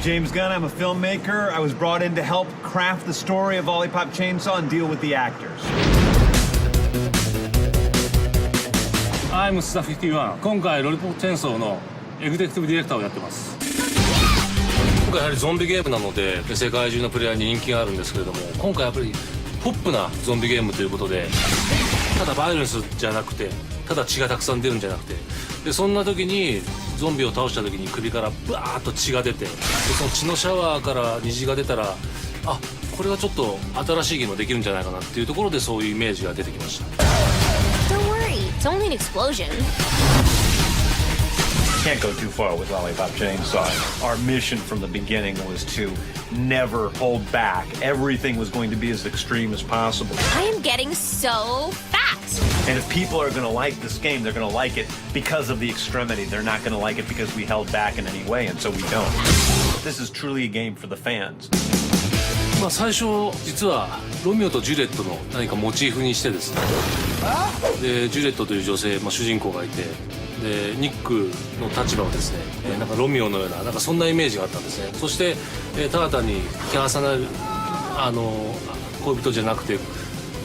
James Gunn. I'm a filmmaker. I was brought in to help craft the story of Lollipop Chainsaw and deal with the actors. I'm Inscreva-se。今回ロリポップチェーンソーのエグゼクティブディレクターをやってます。今回やはりゾンビゲームなので世界中のプレイヤーに人気があるんですけれども、今回やっぱりポップなゾンビゲームということで、ただバイオレンスじゃなくて、ただ血がたくさん出るんじゃなくて、でそんな時にゾンビを倒した時に首からバーッと血が出て、でその血のシャワーから虹が出たら、あ、これはちょっと新しいゲームができるんじゃないかなっていうところで、そういうイメージが出てきました。Don't worry, it's only an explosion. Can't go too far with Lollipop Chainsaw. Our mission from the beginning was to never hold back. Everything was going to be as extreme as possible. I am getting so fat. And if people are going to like this game, they're going to like it because of the extremity. They're not going to like it because we held back in any way, and so we don't. This is truly a game for the fans. まあ最初実はロミオとジュレットの何かモチーフにしてですね、でジュレットという女性、主人公がいて、でニックの立場はですね、なんかロミオのような、なんかそんなイメージがあったんですね。そして、ただ単にキャーサナル恋人じゃなくて、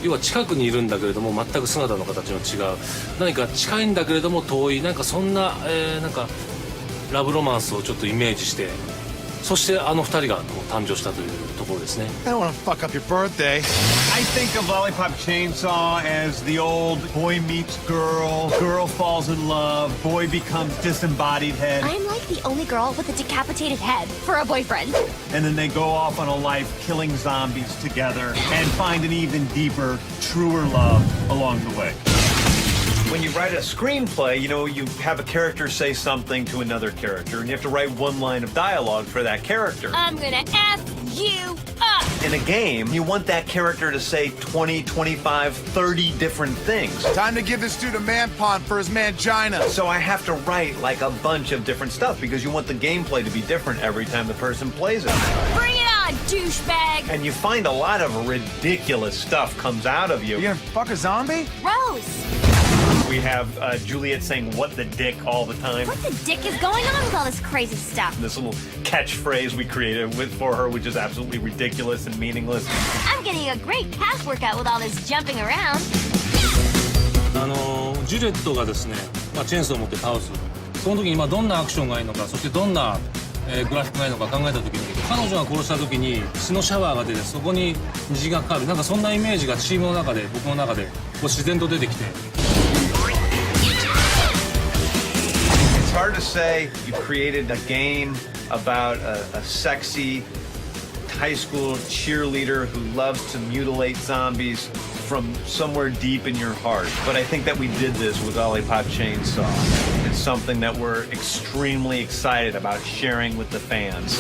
要は近くにいるんだけれども全く姿の形の違う、何か近いんだけれども遠い、なんかそんな、なんかラブロマンスをちょっとイメージして、そしてあの二人が誕生したというところですね。I don't want to fuck up your birthday. I think of Lollipop Chainsaw as the old boy meets girl, girl falls in love, boy becomes disembodied head. I'm like the only girl with a decapitated head for a boyfriend. And then they go off on a life killing zombies together and find an even deeper, truer love along the way. When you write a screenplay, you have a character say something to another character, and you have to write one line of dialogue for that character. I'm gonna F you up. In a game, you want that character to say 20, 25, 30 different things. Time to give this dude a man pond for his mangina. So I have to write like a bunch of different stuff because you want the gameplay to be different every time the person plays it. Bring it on, douchebag. And you find a lot of ridiculous stuff comes out of you. You gonna fuck a zombie? Gross. We have Juliet saying "what the dick" all the time. What the dick is going on with all this crazy stuff? This little catchphrase we created for her, which is absolutely ridiculous and meaningless. I'm getting a great calf workout with all this jumping around. ジュレットがですね、チェーンソーを持って倒す。その時にどんなアクションがいいのか、そしてどんな、グラフィックがいいのか考えた時に、彼女が殺した時に血のシャワーが出て、そこに虹がかかる、なんかそんなイメージがチームの中で、僕の中で自然と出てきて。It's hard to say you created a game about a sexy high school cheerleader who loves to mutilate zombies from somewhere deep in your heart. But I think that we did this with Lollipop Chainsaw. It's something that we're extremely excited about sharing with the fans.